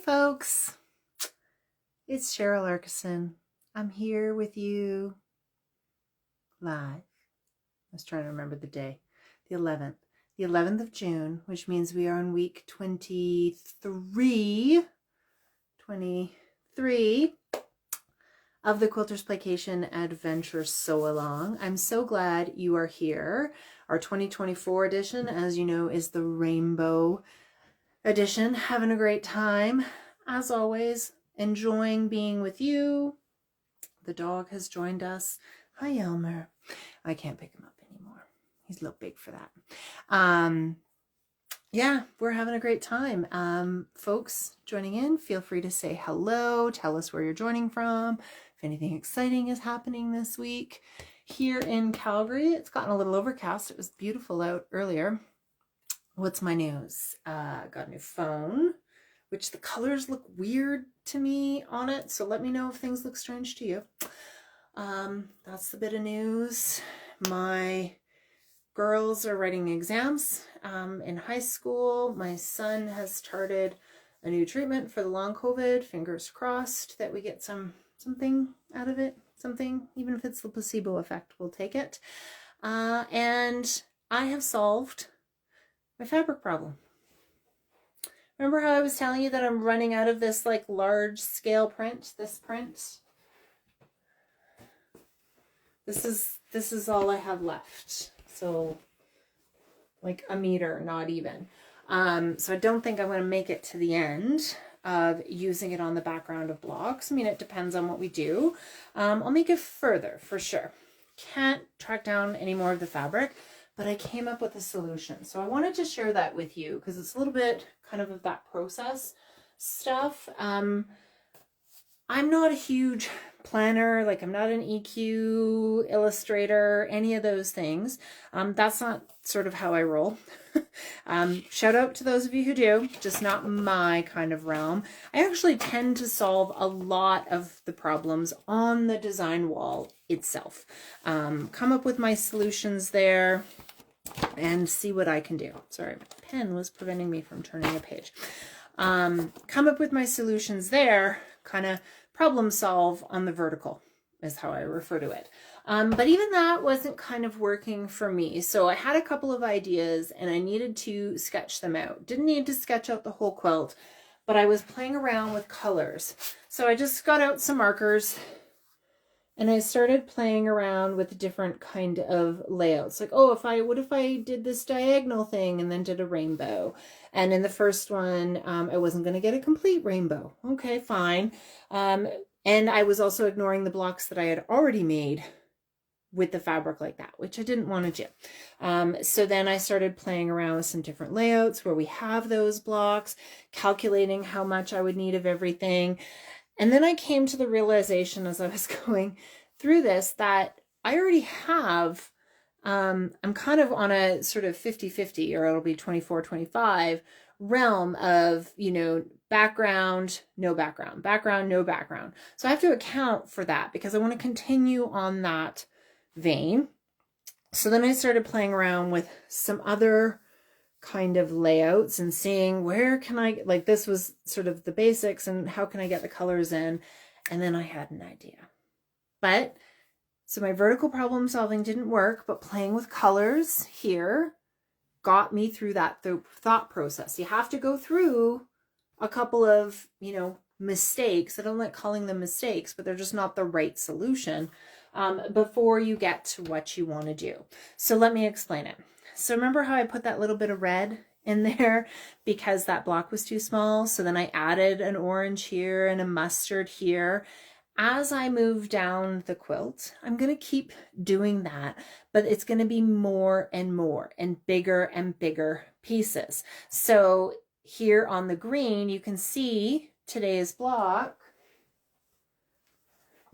folks. It's Cheryl Arkeson. I'm here with you live. I was trying to remember the day. The 11th. The 11th of June, which means we are in week 23 of the Quilters Playcation Adventure Sewalong. I'm so glad you are here. Our 2024 edition, as you know, is the Rainbow edition. Having a great time. As always, enjoying being with you. The dog has joined us. Hi, Elmer. I can't pick him up anymore. He's a little big for that. Yeah, we're having a great time. Folks joining in, feel free to say hello. Tell us where you're joining from. If anything exciting is happening this week. Here in Calgary, it's gotten a little overcast. It was beautiful out earlier. What's my news? Got a new phone, which the colors look weird to me on it. So let me know if things look strange to you. That's the bit of news. My girls are writing exams in high school. My son has started a new treatment for the long COVID. Fingers crossed that we get something out of it. Something, even if it's the placebo effect, we'll take it. And I have solved my fabric problem. Remember how I was telling you that I'm running out of this like large scale print, this print? This is all I have left. So like a meter, not even. So I don't think I'm going to make it to the end of using it on the background of blocks. I mean, it depends on what we do. I'll make it further for sure. Can't track down any more of the fabric, but I came up with a solution. So I wanted to share that with you because it's a little bit kind of that process stuff. I'm not a huge planner, like I'm not an EQ, illustrator, any of those things. That's not sort of how I roll. Shout out to those of you who do, just not my kind of realm. I actually tend to solve a lot of the problems on the design wall itself. Come up with my solutions there and see what I can do. Sorry, my pen was preventing me from turning a page. Come up with my solutions there, kind of problem solve on the vertical is how I refer to it. But even that wasn't kind of working for me. So I had a couple of ideas and I needed to sketch them out. Didn't need to sketch out the whole quilt, but I was playing around with colors. So I just got out some markers and I started playing around with different kind of layouts. Like, oh, what if I did this diagonal thing and then did a rainbow? And in the first one, I wasn't going to get a complete rainbow. Okay, fine. And I was also ignoring the blocks that I had already made with the fabric like that, which I didn't want to do. So then I started playing around with some different layouts where we have those blocks, calculating how much I would need of everything. And then I came to the realization as I was going through this that I already have, I'm kind of on a sort of 50-50, or it'll be 24-25 realm of, background, no background, background, no background. So I have to account for that because I want to continue on that vein. So then I started playing around with some other kind of layouts and seeing where can I, like this was sort of the basics and how can I get the colors in? And then I had an idea. So my vertical problem solving didn't work, but playing with colors here got me through that thought process. You have to go through a couple of, mistakes. I don't like calling them mistakes, but they're just not the right solution before you get to what you want to do. So let me explain it. So remember how I put that little bit of red in there because that block was too small? So then I added an orange here and a mustard here. As I move down the quilt, I'm going to keep doing that, but it's going to be more and more and bigger pieces. So here on the green, you can see today's block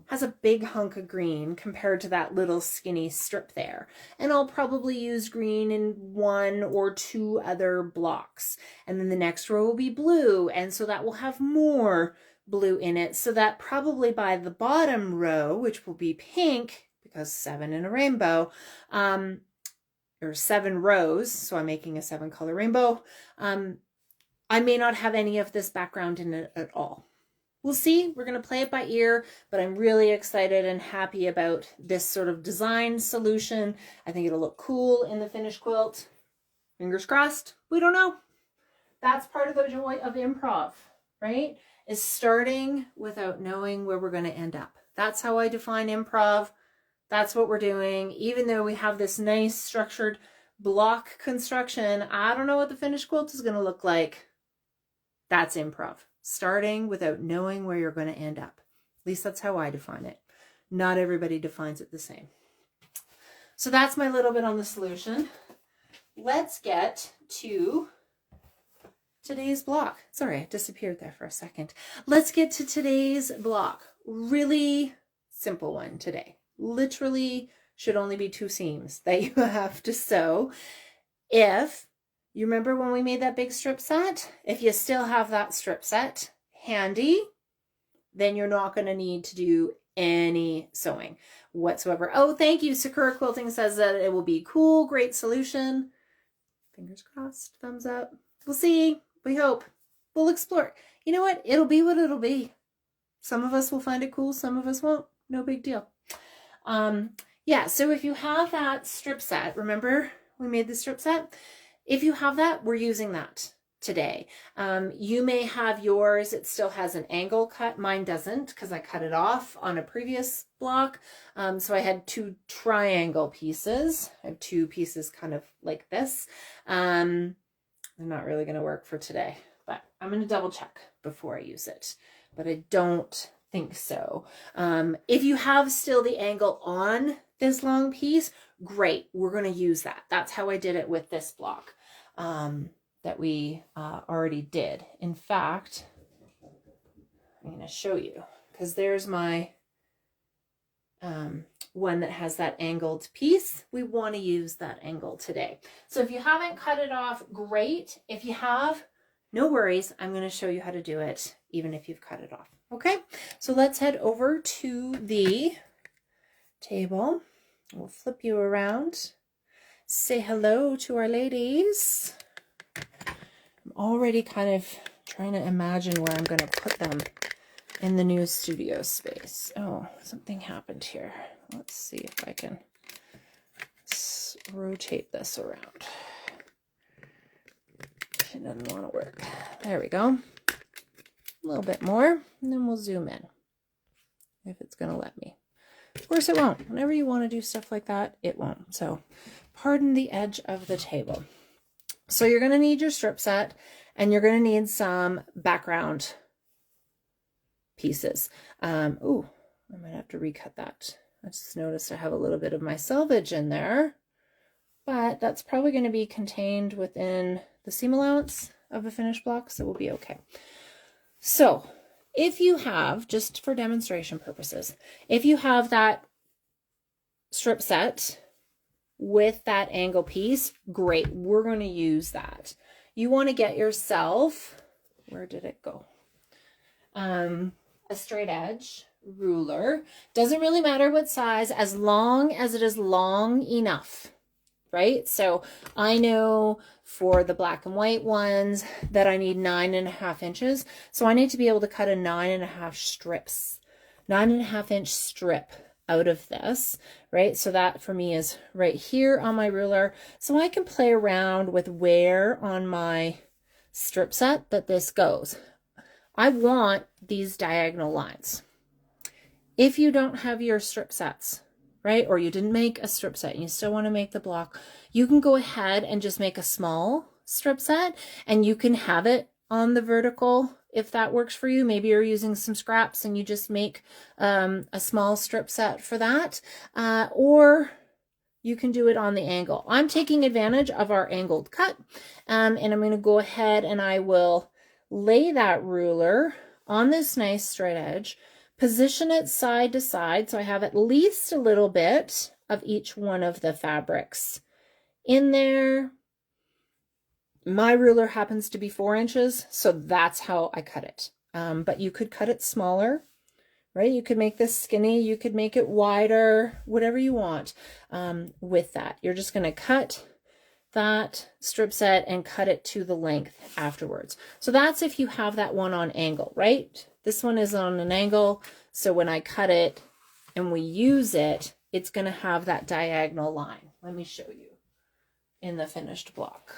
has a big hunk of green compared to that little skinny strip there. And I'll probably use green in one or two other blocks. And then the next row will be blue. And so that will have more blue in it. So that probably by the bottom row, which will be pink, because 7 in a rainbow, or 7 rows, so I'm making a 7-color rainbow, I may not have any of this background in it at all. We'll see. We're going to play it by ear, but I'm really excited and happy about this sort of design solution. I think it'll look cool in the finished quilt. Fingers crossed. We don't know. That's part of the joy of improv, right? Is starting without knowing where we're going to end up. That's how I define improv. That's what we're doing. Even though we have this nice structured block construction, I don't know what the finished quilt is going to look like. That's improv. Starting without knowing where you're going to end up. At least that's how I define it. Not everybody defines it the same. So that's my little bit on the solution. Let's get to today's block. Sorry, I disappeared there for a second. Let's get to today's block. Really simple one today. Literally should only be 2 seams that you have to sew. If you remember when we made that big strip set? If you still have that strip set handy, then you're not going to need to do any sewing whatsoever. Oh, thank you. Sakura Quilting says that it will be cool. Great solution. Fingers crossed. Thumbs up. We'll see. We hope. We'll explore. You know what? It'll be what it'll be. Some of us will find it cool. Some of us won't. No big deal. Yeah, so if you have that strip set, remember we made the strip set? If you have that, we're using that today. You may have yours, it still has an angle cut. Mine doesn't because I cut it off on a previous block. So I had 2 triangle pieces. I have 2 pieces kind of like this. They're not really going to work for today, but I'm going to double check before I use it. But I don't think so. If you have still the angle on this long piece, great. We're going to use that. That's how I did it with this block that we already did. In fact, I'm going to show you because there's my one that has that angled piece. We want to use that angle today. So if you haven't cut it off, great. If you have, no worries. I'm going to show you how to do it even if you've cut it off. Okay, so let's head over to the table. We'll flip you around. Say hello to our ladies. I'm already kind of trying to imagine where I'm going to put them in the new studio space. Oh, something happened here. Let's see if I can rotate this around. It doesn't want to work. There we go. A little bit more, and then we'll zoom in if it's going to let me. Of course it won't. Whenever you want to do stuff like that, it won't. So pardon the edge of the table. So you're going to need your strip set, and you're going to need some background pieces. Ooh, I might have to recut that. I just noticed I have a little bit of my selvage in there, but that's probably going to be contained within the seam allowance of a finished block, so we'll be okay. So if you have, just for demonstration purposes, if you have that strip set with that angle piece, great. We're going to use that. You want to get yourself, where did it go? A straight edge ruler. Doesn't really matter what size, as long as it is long enough, right? So I know for the black and white ones that I need 9.5 inches. So I need to be able to cut a 9.5 inch strip out of this, right? So that for me is right here on my ruler. So I can play around with where on my strip set that this goes. I want these diagonal lines. If you don't have your strip sets, right, or you didn't make a strip set and you still want to make the block, you can go ahead and just make a small strip set, and you can have it on the vertical if that works for you. Maybe you're using some scraps and you just make a small strip set for that, or you can do it on the angle. I'm taking advantage of our angled cut, and I'm going to go ahead and I will lay that ruler on this nice straight edge, position it side to side so I have at least a little bit of each one of the fabrics in there. My ruler happens to be 4 inches, so that's how I cut it. But you could cut it smaller, right? You could make this skinny, you could make it wider, whatever you want with that. You're just going to cut that strip set and cut it to the length afterwards. So that's if you have that one on angle, right? This one is on an angle, so when I cut it and we use it, it's going to have that diagonal line. Let me show you in the finished block,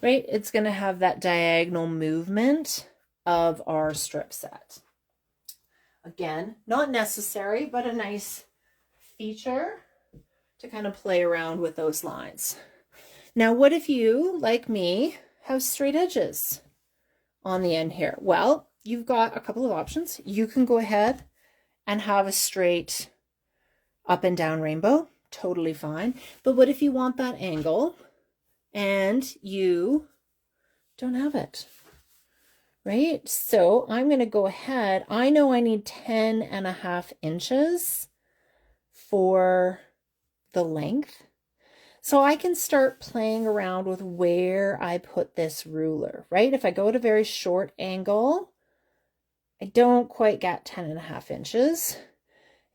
right? It's going to have that diagonal movement of our strip set. Again, not necessary, but a nice feature to kind of play around with those lines. Now, what if you, like me, have straight edges on the end here? Well, you've got a couple of options. You can go ahead and have a straight up and down rainbow, totally fine. But what if you want that angle and you don't have it, right? So I'm going to go ahead. I know I need 10.5 inches for the length. So I can start playing around with where I put this ruler, right? If I go at a very short angle, I don't quite get 10.5 inches.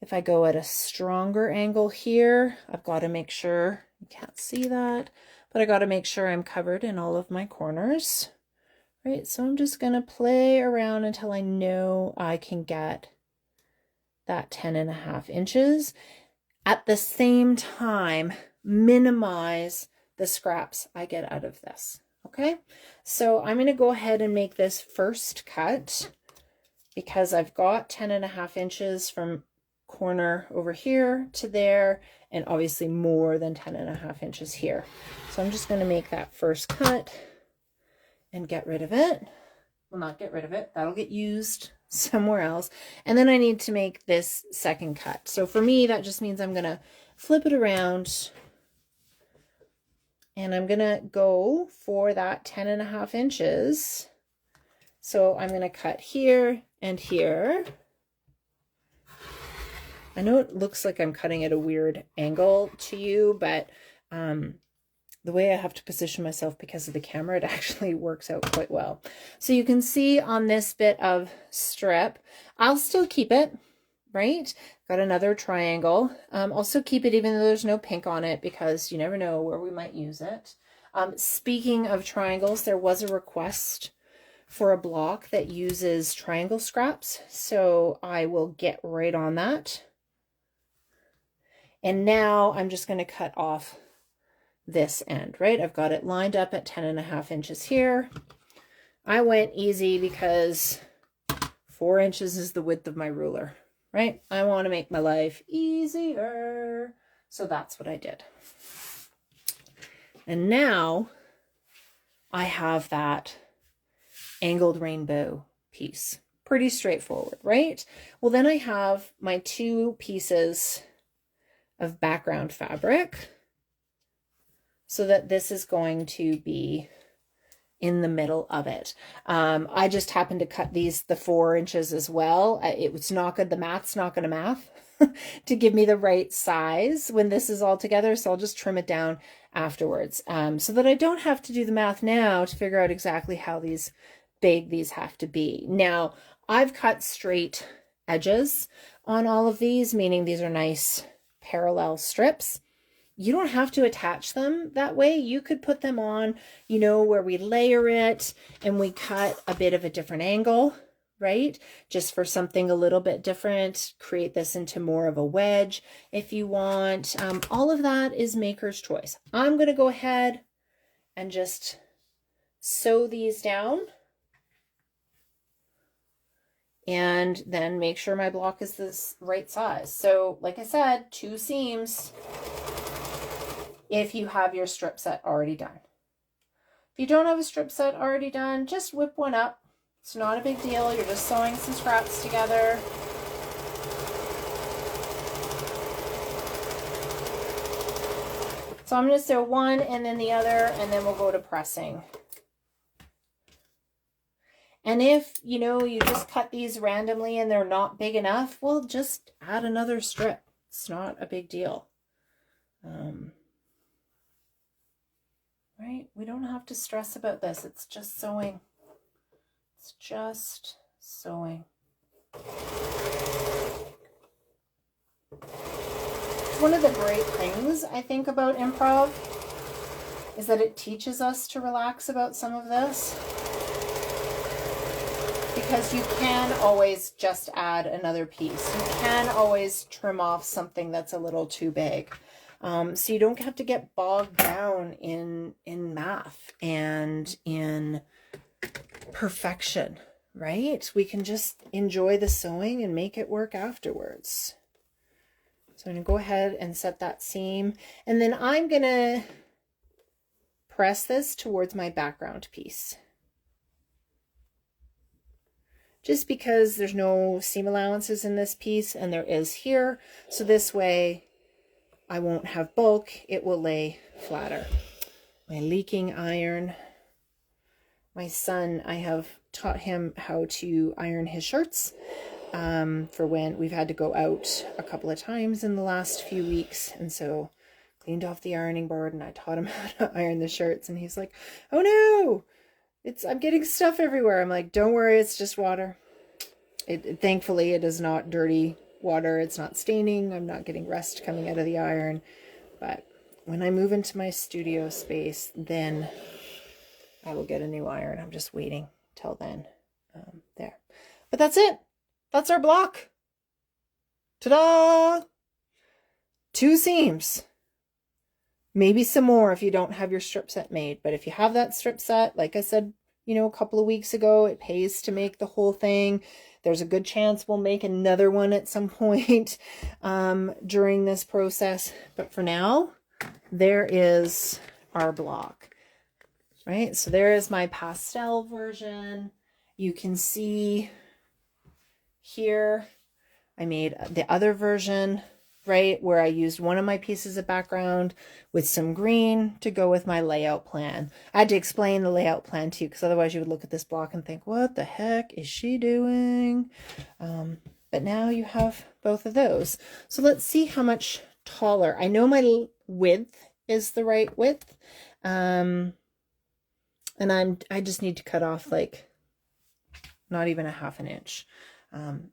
If I go at a stronger angle here, I've got to make sure, you can't see that, but I got to make sure I'm covered in all of my corners, right? So I'm just going to play around until I know I can get that 10.5 inches. At the same time, minimize the scraps I get out of this. Okay, so I'm going to go ahead and make this first cut because I've got 10.5 inches from corner over here to there, and obviously more than 10.5 inches here. So I'm just going to make that first cut and get rid of it. Well, not get rid of it, that'll get used somewhere else. And then I need to make this second cut. So for me, that just means I'm going to flip it around and I'm going to go for that 10.5 inches. So I'm going to cut here and here. I know it looks like I'm cutting at a weird angle to you, but the way I have to position myself because of the camera, it actually works out quite well. So you can see on this bit of strip, I'll still keep it, right? Got another triangle. Also keep it even though there's no pink on it because you never know where we might use it. Speaking of triangles, there was a request for a block that uses triangle scraps, so I will get right on that. And now I'm just going to cut off this end, right? I've got it lined up at 10.5 inches here. I went easy because 4 inches is the width of my ruler, right? I want to make my life easier. So that's what I did. And now I have that angled rainbow piece. Pretty straightforward, right? Well, then I have my 2 pieces of background fabric so that this is going to be in the middle of it. I just happened to cut these the 4 inches as well. It was not good. The math's not going to math to give me the right size when this is all together. So I'll just trim it down afterwards so that I don't have to do the math now to figure out exactly how big these have to be. Now, I've cut straight edges on all of these, meaning these are nice parallel strips. You don't have to attach them that way. You could put them on, you know, where we layer it and we cut a bit of a different angle, right? Just for something a little bit different, create this into more of a wedge if you want. All of that is maker's choice. I'm going to go ahead and just sew these down and then make sure my block is this right size. So like I said, 2 seams if you have your strip set already done. If you don't have a strip set already done, just whip one up. It's not a big deal. You're just sewing some scraps together. So I'm going to sew one and then the other, and then we'll go to pressing. And if, you know, you just cut these randomly and they're not big enough, well, just add another strip. It's not a big deal. Right? We don't have to stress about this. It's just sewing. It's just sewing. One of the great things I think about improv is that it teaches us to relax about some of this, because you can always just add another piece. You can always trim off something that's a little too big. So you don't have to get bogged down in math and in perfection, right? We can just enjoy the sewing and make it work afterwards. So I'm going to go ahead and set that seam, and then I'm going to press this towards my background piece. Just because there's no seam allowances in this piece, and there is here. So this way I won't have bulk, it will lay flatter. My leaking iron. My son, I have taught him how to iron his shirts for when we've had to go out a couple of times in the last few weeks. And so cleaned off the ironing board and I taught him how to iron the shirts. And he's like, oh no, I'm getting stuff everywhere. I'm like, don't worry, it's just water. Thankfully, it is not dirty water. It's not staining. I'm not getting rust coming out of the iron. But when I move into my studio space, then I will get a new iron. I'm just waiting till then. There. But that's it. That's our block. Ta-da! 2 seams. Maybe some more if you don't have your strip set made. But if you have that strip set, like I said, you know, a couple of weeks ago, it pays to make the whole thing. There's a good chance we'll make another one at some point during this process. But for now, there is our block, right? So there is my pastel version. You can see here, I made the other version, right, where I used one of my pieces of background with some green to go with my layout plan. I had to explain the layout plan to you, because otherwise you would look at this block and think, what the heck is she doing? But now you have both of those. So let's see how much taller. I know my width is the right width. And I just need to cut off like not even a ½ inch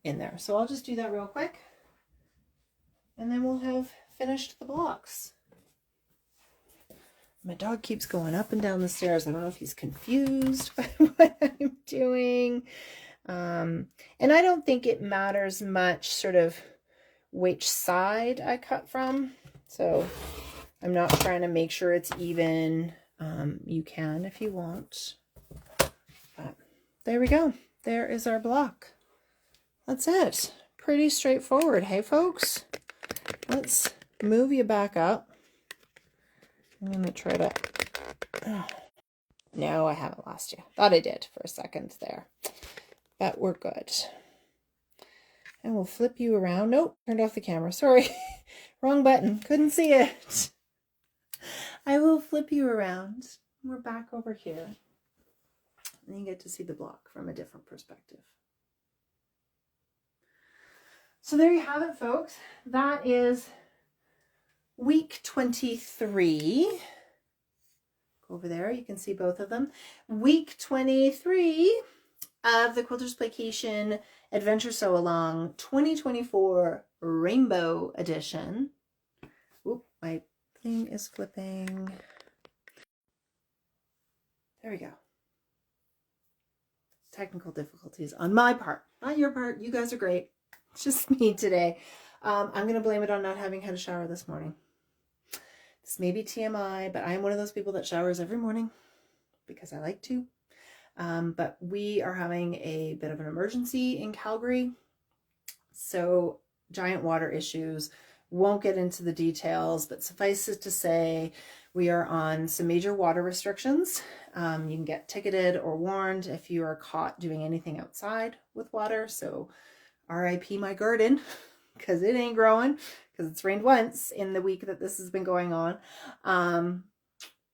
in there. So I'll just do that real quick. And then we'll have finished the blocks. My dog keeps going up and down the stairs. I don't know if he's confused by what I'm doing. And I don't think it matters much sort of which side I cut from. So I'm not trying to make sure it's even. You can if you want. But there we go. There is our block. That's it. Pretty straightforward. Hey, folks? Let's move you back up. I'm going to try to... Oh. No, I haven't lost you. Thought I did for a second there. But we're good. And we'll flip you around. Nope, turned off the camera. Sorry. Wrong button. Couldn't see it. I will flip you around. We're back over here. And you get to see the block from a different perspective. So there you have it, folks. That is week 23. Go over there. You can see both of them. Week 23 of the Quilters Playcation Adventure Sewalong 2024 Rainbow Edition. Oop, my thing is flipping. There we go. Technical difficulties on my part, not your part. You guys are great. It's just me today. I'm going to blame it on not having had a shower this morning. This may be TMI, but I am one of those people that showers every morning because I like to. But we are having a bit of an emergency in Calgary. So giant water issues. Won't get into the details, but suffice it to say, we are on some major water restrictions. You can get ticketed or warned if you are caught doing anything outside with water. So RIP my garden, because it ain't growing, because it's rained once in the week that this has been going on. Oh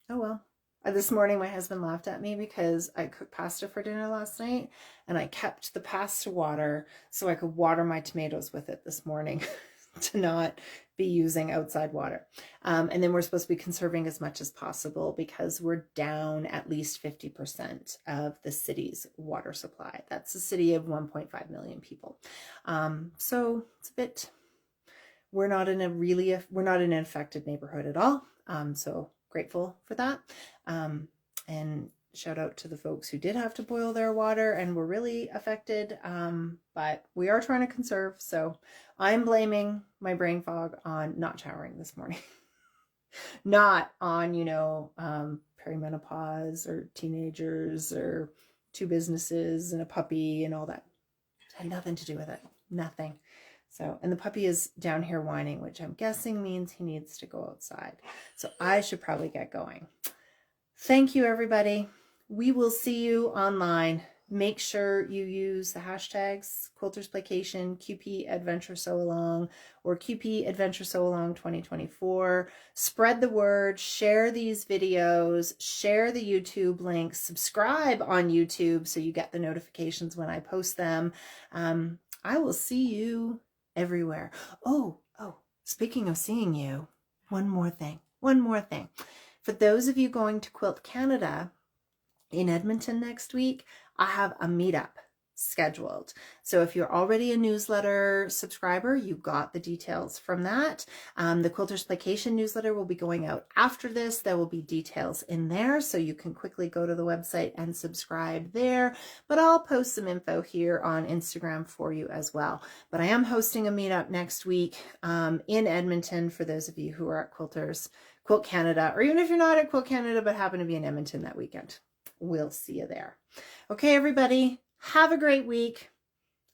well. This morning my husband laughed at me because I cooked pasta for dinner last night and I kept the pasta water so I could water my tomatoes with it this morning to not be using outside water. And then we're supposed to be conserving as much as possible because we're down at least 50% of the city's water supply. That's a city of 1.5 million people. So it's a bit, we're not in an infected neighborhood at all. So grateful for that. And shout out to the folks who did have to boil their water and were really affected. But we are trying to conserve. So I'm blaming my brain fog on not showering this morning. Not on, perimenopause or teenagers or 2 businesses and a puppy and all that. It had nothing to do with it. Nothing. So, and the puppy is down here whining, which I'm guessing means he needs to go outside. So I should probably get going. Thank you, everybody. We will see you online. Make sure you use the hashtags Quilters Playcation, QP Adventure Sewalong, or QP Adventure Sewalong 2024. Spread the word, share these videos, share the YouTube links, subscribe on YouTube so you get the notifications when I post them. I will see you everywhere. Oh, speaking of seeing you, one more thing. For those of you going to Quilt Canada in Edmonton next week, I have a meetup scheduled. So if you're already a newsletter subscriber, you got the details from that. The Quilters Playcation newsletter will be going out after this. There will be details in there, so you can quickly go to the website and subscribe there. But I'll post some info here on Instagram for you as well. But I am hosting a meetup next week in Edmonton for those of you who are at Quilt Canada, or even if you're not at Quilt Canada but happen to be in Edmonton that weekend. We'll see you there. Okay, everybody, have a great week.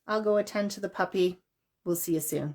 I'll go attend to the puppy. We'll see you soon.